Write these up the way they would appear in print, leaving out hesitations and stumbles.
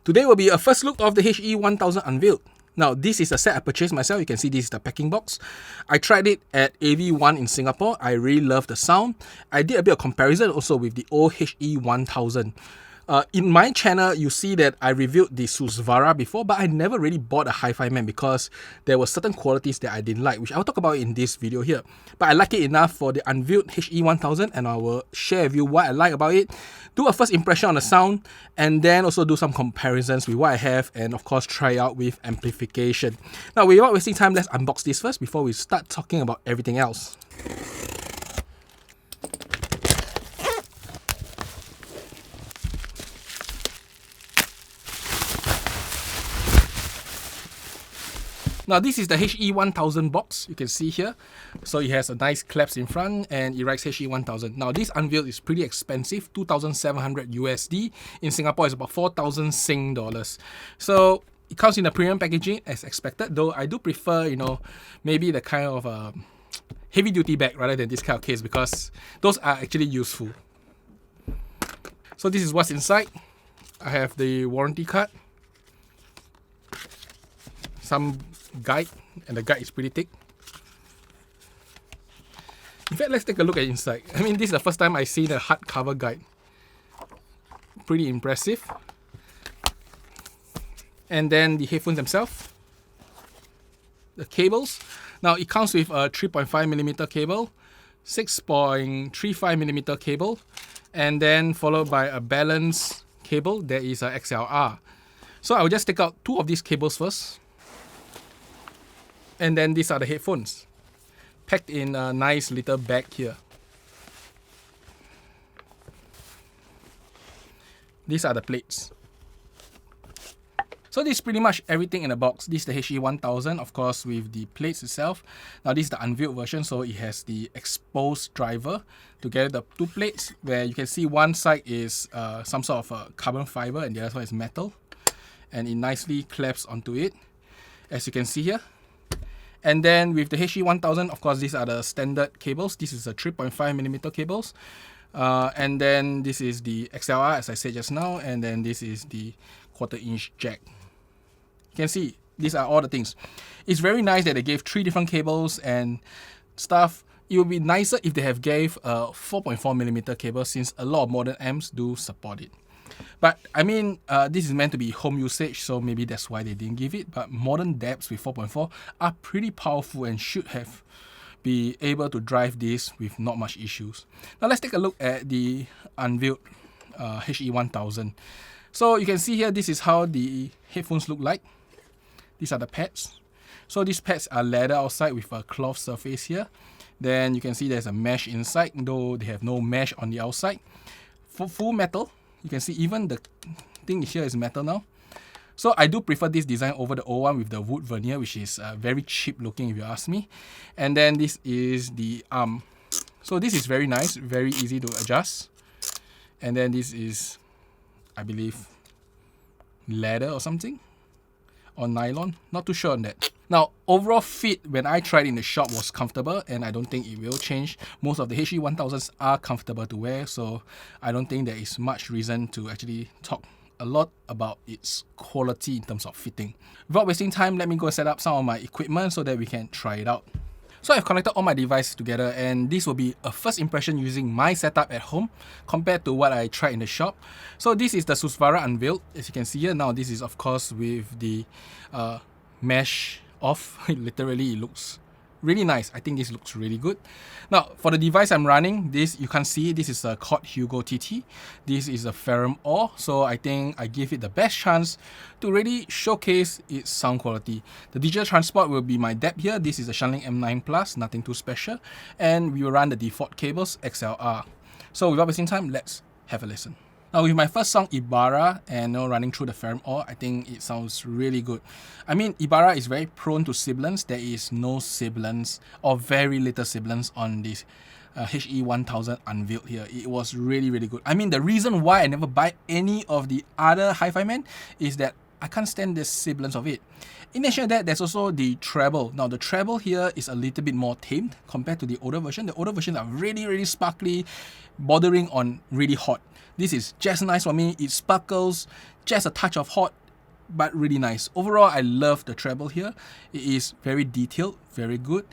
Today will be a first look of the HE1000 Unveiled. Now, this is a set I purchased myself. You can see this is the packing box. I tried it at AV1 in Singapore. I really love the sound. I did a bit of comparison also with the old HE1000. In my channel, you see that I reviewed the Susvara before, but I never really bought a Hifiman because there were certain qualities that I didn't like, which I'll talk about in this video here. But I like it enough for the Unveiled HE1000, and I will share with you what I like about it, do a first impression on the sound, and then also do some comparisons with what I have, and of course try out with amplification. Now, without wasting time, let's unbox this first before we start talking about everything else. Now, this is the HE1000 box, you can see here. So it has a nice clasp in front and it writes HE1000. Now, this Unveiled is pretty expensive, 2,700 USD. In Singapore, it's about 4,000 Sing dollars. So it comes in a premium packaging as expected, though I do prefer, maybe the kind of heavy duty bag rather than this kind of case because those are actually useful. So this is what's inside. I have the warranty card, some guide, and the guide is pretty thick. In fact, let's take a look at inside. I mean, this is the first time I've seen a hardcover guide. Pretty impressive. And then the headphones themselves. The cables. Now, it comes with a 3.5mm cable, 6.35mm cable, and then followed by a balance cable that is a XLR. So I'll just take out two of these cables first. And then these are the headphones, packed in a nice little bag here. These are the plates. So this is pretty much everything in the box. This is the HE1000, of course, with the plates itself. Now this is the Unveiled version, so it has the exposed driver together the two plates, where you can see one side is some sort of carbon fiber and the other side is metal. And it nicely clasps onto it, as you can see here. And then with the HE1000, of course, these are the standard cables. This is a 3.5mm cables. And then this is the XLR, as I said just now. And then this is the 1/4" jack. You can see, these are all the things. It's very nice that they gave 3 different cables and stuff. It would be nicer if they have gave a 4.4mm cable, since a lot of modern amps do support it. But I mean, this is meant to be home usage, so maybe that's why they didn't give it. But modern DAPs with 4.4 are pretty powerful and should have be able to drive this with not much issues. Now let's take a look at the Unveiled HE1000. So you can see here, this is how the headphones look like. These are the pads. So these pads are leather outside with a cloth surface here. Then you can see there's a mesh inside, though they have no mesh on the outside. For full metal. You can see even the thing here is metal now. So I do prefer this design over the old one with the wood veneer, which is very cheap looking if you ask me. And then this is the arm. So this is very nice, very easy to adjust. And then this is, I believe, leather or something, or nylon, not too sure on that. Now, overall fit when I tried in the shop was comfortable, and I don't think it will change. Most of the HE1000s are comfortable to wear, so I don't think there is much reason to actually talk a lot about its quality in terms of fitting. Without wasting time, let me go set up some of my equipment so that we can try it out. So I've connected all my devices together, and this will be a first impression using my setup at home compared to what I tried in the shop. So this is the Susvara Unveiled, as you can see here. Now this is of course with the mesh off. Literally, it looks really nice. I think this looks really good. Now for the device I'm running, this you can't see, this is a Chord Hugo TT. This is a Ferrum OOR, so I think I give it the best chance to really showcase its sound quality. The digital transport will be my DAP here. This is a Shanling M9 Plus, nothing too special. And we will run the default cables, XLR. So without wasting time, let's have a listen. Now with my first song, Ibarra, and running through the Ferrum OOR, I think it sounds really good. I mean, Ibarra is very prone to sibilance. There is no sibilance or very little sibilance on this HE1000 Unveiled here. It was really, really good. I mean, the reason why I never buy any of the other Hifiman is that I can't stand the sibilance of it. In addition to that, there's also the treble. Now the treble here is a little bit more tamed compared to the older version. The older versions are really sparkly, bordering on really hot. This is just nice for me. It sparkles, just a touch of hot, but really nice. Overall, I love the treble here. It is very detailed, very good,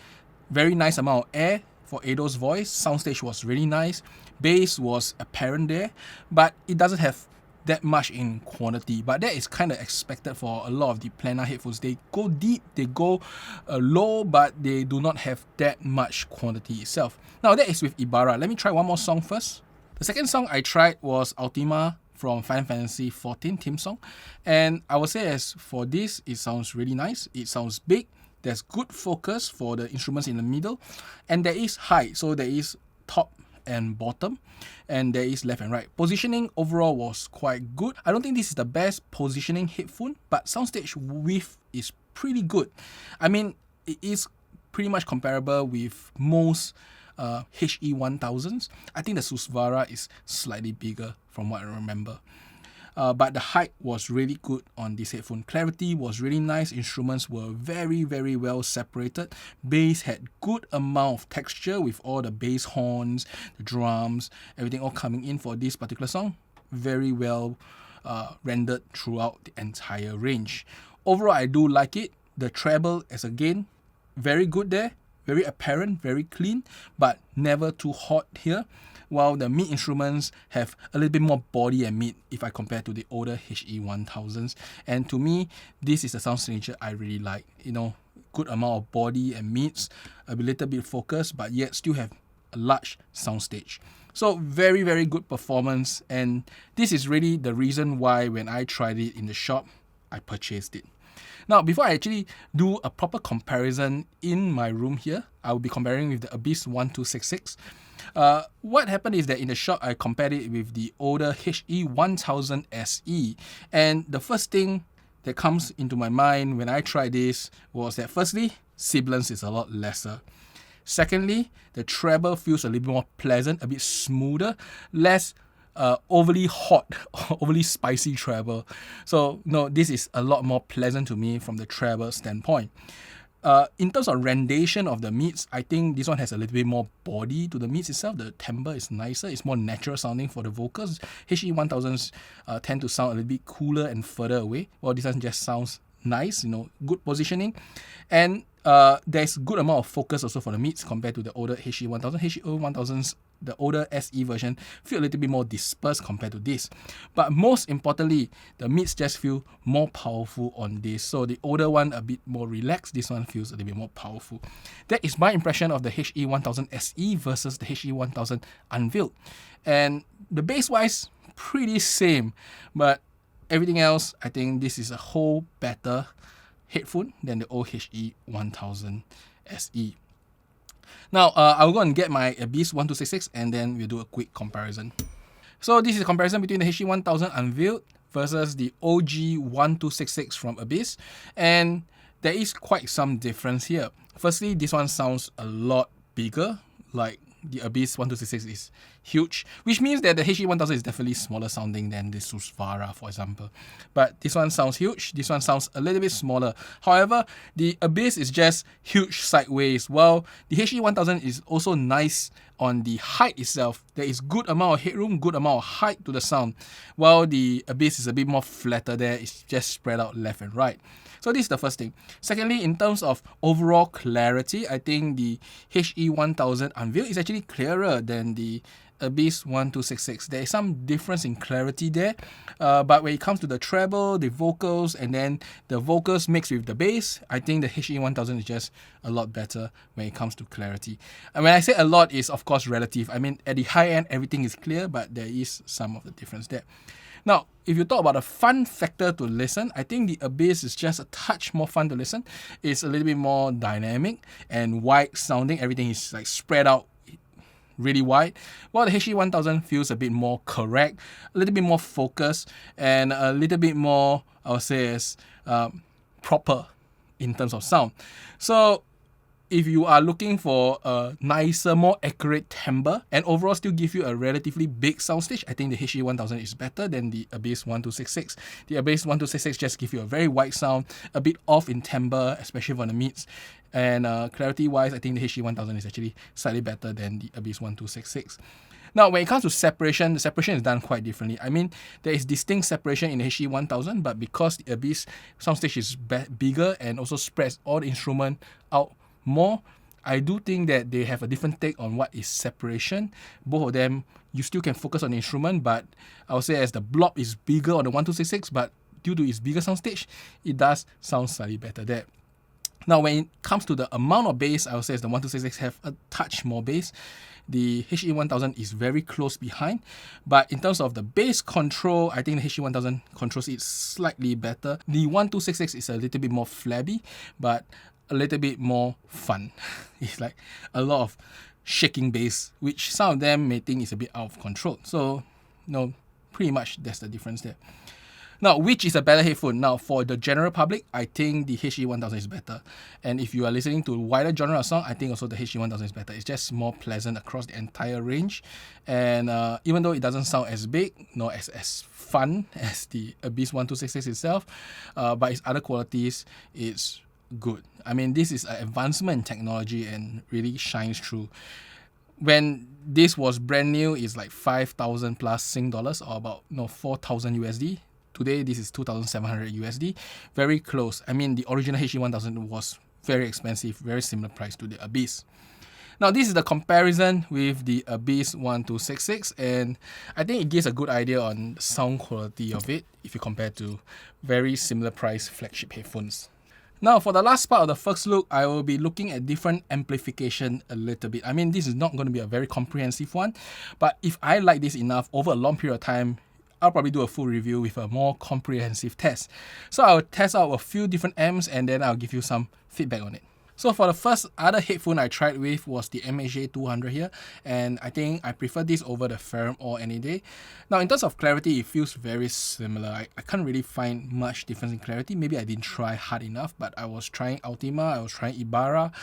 very nice amount of air for Ado's voice. Soundstage was really nice. Bass was apparent there, but it doesn't have that much in quantity, but that is kind of expected for a lot of the planar headphones. They go deep, they go low, but they do not have that much quantity itself. Now that is with Ibarra. Let me try one more song first. The second song I tried was Ultima from Final Fantasy XIV theme song, and I would say as for this, it sounds really nice. It sounds big. There's good focus for the instruments in the middle, and there is height, so there is top and bottom, and there is left and right. Positioning overall was quite good. I don't think this is the best positioning headphone, but soundstage width is pretty good. I mean, it is pretty much comparable with most HE1000s. I think the Susvara is slightly bigger from what I remember. But the height was really good on this headphone. Clarity was really nice. Instruments were very well separated. Bass had good amount of texture with all the bass horns, the drums, everything all coming in for this particular song. Very well rendered throughout the entire range. Overall, I do like it. The treble is again very good there. Very apparent, very clean, but never too hot here. While the mid instruments have a little bit more body and mid if I compare to the older HE1000s. And to me, this is a sound signature I really like. You know, good amount of body and mids, a little bit focused, but yet still have a large soundstage. So very good performance, and this is really the reason why when I tried it in the shop, I purchased it. Now, before I actually do a proper comparison in my room here, I will be comparing with the Abyss 1266. What happened is that in the shop, I compared it with the older HE1000 SE. And the first thing that comes into my mind when I tried this was that firstly, sibilance is a lot lesser. Secondly, the treble feels a little bit more pleasant, a bit smoother, less overly hot, overly spicy treble. So no, this is a lot more pleasant to me from the treble standpoint. In terms of rendition of the mids, I think this one has a little bit more body to the mids itself. The timbre is nicer, it's more natural sounding for the vocals. HE1000s tend to sound a little bit cooler and further away, while this one just sounds nice, you know, good positioning. And there's good amount of focus also for the mids compared to the older HE1000. HE1000s, the older SE version, feel a little bit more dispersed compared to this. But most importantly, the mids just feel more powerful on this. So the older one a bit more relaxed, this one feels a little bit more powerful. That is my impression of the HE1000 SE versus the HE1000 Unveiled. And the bass-wise, pretty same, but everything else, I think this is a whole better headphone than the old HE1000 SE. Now, I'll go and get my Abyss 1266 and then we'll do a quick comparison. So this is a comparison between the HE1000 Unveiled versus the OG 1266 from Abyss. And there is quite some difference here. Firstly, this one sounds a lot bigger, like the Abyss 1266 is huge, which means that the HE1000 is definitely smaller sounding than the Susvara, for example. But this one sounds huge, this one sounds a little bit smaller. However, the Abyss is just huge sideways, while the HE1000 is also nice on the height itself. There is good amount of headroom, good amount of height to the sound, while the Abyss is a bit more flatter there, it's just spread out left and right. So this is the first thing. Secondly, in terms of overall clarity, I think the HE1000 Unveiled is actually clearer than the Abyss 1266. There is some difference in clarity there, but when it comes to the treble, the vocals, and then the vocals mixed with the bass, I think the HE1000 is just a lot better when it comes to clarity. And when I say a lot, is of course relative. I mean, at the high end, everything is clear, but there is some of the difference there. Now, if you talk about a fun factor to listen, I think the Abyss is just a touch more fun to listen. It's a little bit more dynamic and wide sounding. Everything is like spread out really wide, while the HE1000 feels a bit more correct, a little bit more focused, and a little bit more, I would say, is proper in terms of sound. So if you are looking for a nicer, more accurate timbre and overall still give you a relatively big soundstage, I think the HE1000 is better than the Abyss 1266. The Abyss 1266 just gives you a very wide sound, a bit off in timbre, especially for the mids. And clarity wise, I think the HE1000 is actually slightly better than the Abyss 1266. Now, when it comes to separation, the separation is done quite differently. I mean, there is distinct separation in the HE1000, but because the Abyss soundstage is bigger and also spreads all the instrument out more, I do think that they have a different take on what is separation. Both of them, you still can focus on the instrument, but I would say as the blob is bigger on the 1266, but due to its bigger soundstage, it does sound slightly better there. Now, when it comes to the amount of bass, I would say the 1266 have a touch more bass. The HE1000 is very close behind, but in terms of the bass control, I think the HE1000 controls it slightly better. The 1266 is a little bit more flabby, but a little bit more fun. It's like a lot of shaking bass, which some of them may think is a bit out of control. So, no, pretty much that's the difference there. Now, which is a better headphone? Now, for the general public, I think the HE1000 is better. And if you are listening to a wider genre of song, I think also the HE1000 is better. It's just more pleasant across the entire range. And even though it doesn't sound as big, nor as fun as the Abyss 1266 itself, but its other qualities, it's good. I mean, this is an advancement in technology and really shines through. When this was brand new, it's like 5,000 plus Sing dollars, or about 4,000 USD. Today, this is 2,700 USD. Very close. I mean, the original HE1000 was very expensive, very similar price to the Abyss. Now, this is the comparison with the Abyss 1266, and I think it gives a good idea on the sound quality of it if you compare to very similar price flagship headphones. Now, for the last part of the first look, I will be looking at different amplification a little bit. I mean, this is not going to be a very comprehensive one, but if I like this enough over a long period of time, I'll probably do a full review with a more comprehensive test. So I'll test out a few different amps and then I'll give you some feedback on it. So for the first other headphone I tried with was the MHA200 here, and I think I prefer this over the Ferrum OOR any day. Now, in terms of clarity, it feels very similar. I can't really find much difference in clarity. Maybe I didn't try hard enough, but I was trying Ultima, I was trying Ibarra.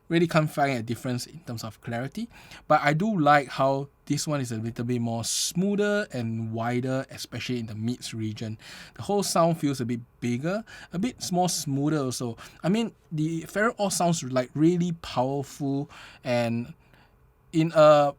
Really can't find a difference in terms of clarity, but I do like how this one is a little bit more smoother and wider, especially in the mids region. The whole sound feels a bit bigger, a bit more smoother also. I mean, the Ferrum OOR sounds like really powerful, and in a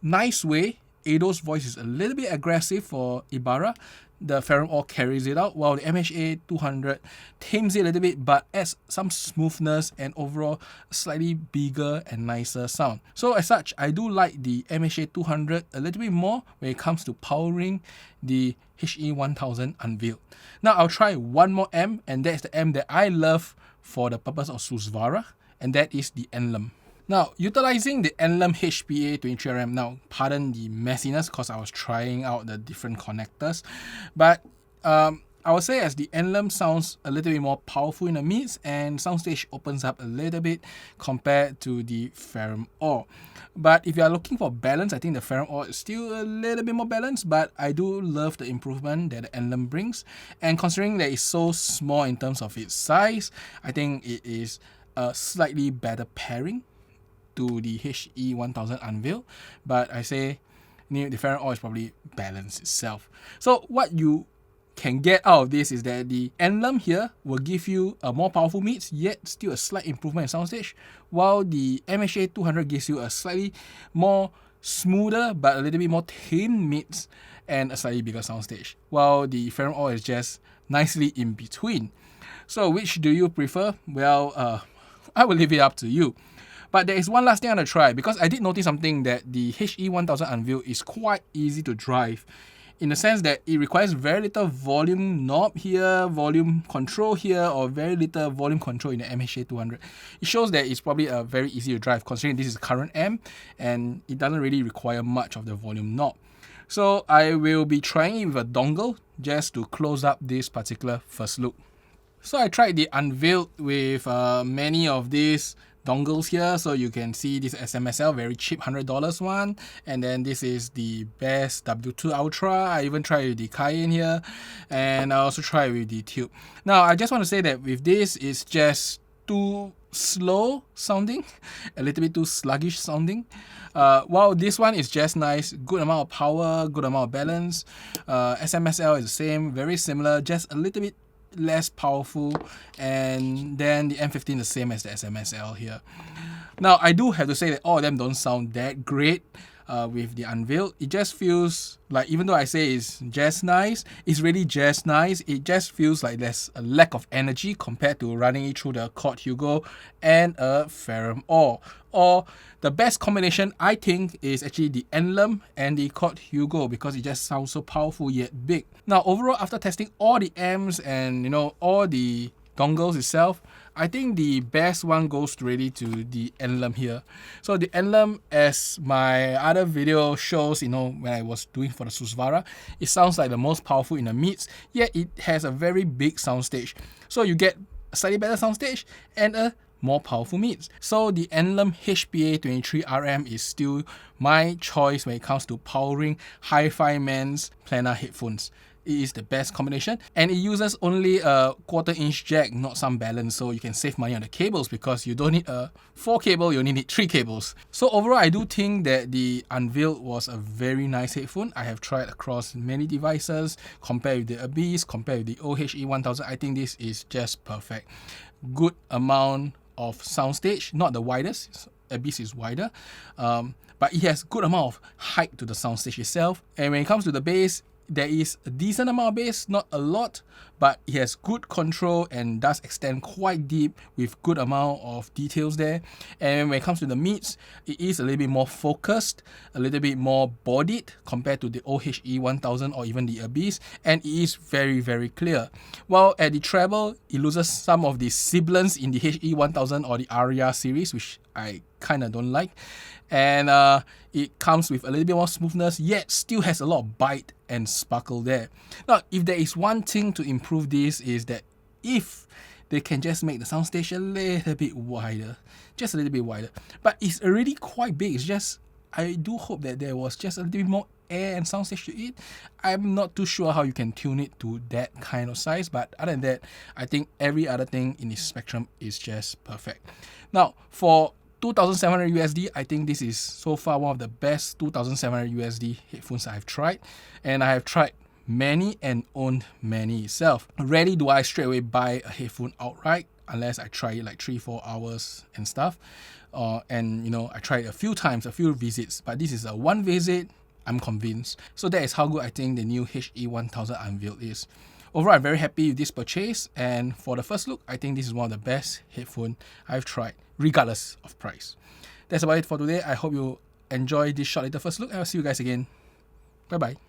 nice way. Ado's voice is a little bit aggressive for Ibarra. The Ferrum OOR carries it out, while the MHA200 tames it a little bit but adds some smoothness and overall slightly bigger and nicer sound. So as such, I do like the MHA200 a little bit more when it comes to powering the HE1000 Unveiled. Now I'll try one more amp, and that's the amp that I love for the purpose of Susvara, and that is the Enelum. Now, utilizing the Enleum HPA23-RM, now pardon the messiness because I was trying out the different connectors, but I would say as the Enelum sounds a little bit more powerful in the mids and soundstage opens up a little bit compared to the Ferrum OOR. But if you are looking for balance, I think the Ferrum OOR is still a little bit more balanced, but I do love the improvement that the Enelum brings. And considering that it's so small in terms of its size, I think it is a slightly better pairing to the HE1000 Unveiled, but I say the Ferrum OOR is probably balanced itself. So what you can get out of this is that the Enelum here will give you a more powerful mids, yet still a slight improvement in soundstage, while the MHA200 gives you a slightly more smoother but a little bit more tame mids and a slightly bigger soundstage, while the Ferrum OOR is just nicely in between. So which do you prefer? Well, I will leave it up to you. But there is one last thing I want to try, because I did notice something, that the HE1000 Unveiled is quite easy to drive, in the sense that it requires very little volume knob here, volume control here, or very little volume control in the MHA200. It shows that it's probably a very easy to drive, considering this is a current amp and it doesn't really require much of the volume knob. So I will be trying it with a dongle just to close up this particular first look. So I tried the Unveiled with many of these dongles here, so you can see this SMSL, very cheap $100 one, and then this is the best W2 Ultra. I even tried with the Cayenne here, and I also tried with the Tube. Now I just want to say that with this, it's just two slow sounding, a little bit too sluggish sounding. While this one is just nice, good amount of power, good amount of balance. SMSL is the same, very similar, just a little bit less powerful, and then the M15 the same as the SMSL here. Now I do have to say that all of them don't sound that great. With the Unveiled, it just feels like, even though I say it's just nice, it's really just nice. It just feels like there's a lack of energy compared to running it through the Chord Hugo and a Ferrum OOR. Or the best combination, I think, is actually the Enelum and the Chord Hugo, because it just sounds so powerful yet big. Now overall, after testing all the amps and all the dongles itself, I think the best one goes really to the Enelum here. So the Enelum, as my other video shows, when I was doing for the Susvara, it sounds like the most powerful in the mids, yet it has a very big soundstage. So you get a slightly better soundstage and a more powerful mids. So the Enleum HPA23-RM is still my choice when it comes to powering hi-fi man's planar headphones. It is the best combination, and it uses only a 1/4 inch jack, not some balance, so you can save money on the cables because you don't need a 4 cable, you only need 3 cables. So overall, I do think that the Unveiled was a very nice headphone. I have tried across many devices, compared with the Abyss, compared with the HE1000. I think this is just perfect. Good amount of soundstage, not the widest, Abyss is wider, but it has good amount of height to the soundstage itself. And when it comes to the bass, there is a decent amount of bass, not a lot, but it has good control and does extend quite deep with good amount of details there. And when it comes to the mids, it is a little bit more focused, a little bit more bodied compared to the HE1000 or even the Abyss, and it is very, very clear. While at the treble, it loses some of the sibilance in the HE1000 or the Aria series, which I kind of don't like. And it comes with a little bit more smoothness, yet still has a lot of bite and sparkle there. Now, if there is one thing to improve this, is that if they can just make the soundstage a little bit wider, just a little bit wider. But it's already quite big. It's just, I do hope that there was just a little bit more air and soundstage to it. I'm not too sure how you can tune it to that kind of size, but other than that, I think every other thing in this spectrum is just perfect. Now, for 2,700 USD, I think this is so far one of the best 2,700 USD headphones I've tried, and I have tried many and owned many itself. Rarely do I straight away buy a headphone outright unless I try it like 3-4 hours and stuff, and I tried it a few times, a few visits, but this is a one visit, I'm convinced. So that is how good I think the new HE1000 Unveiled is. Overall, I'm very happy with this purchase, and for the first look, I think this is one of the best headphones I've tried, regardless of price. That's about it for today. I hope you enjoy this short little first look, and I'll see you guys again. Bye bye.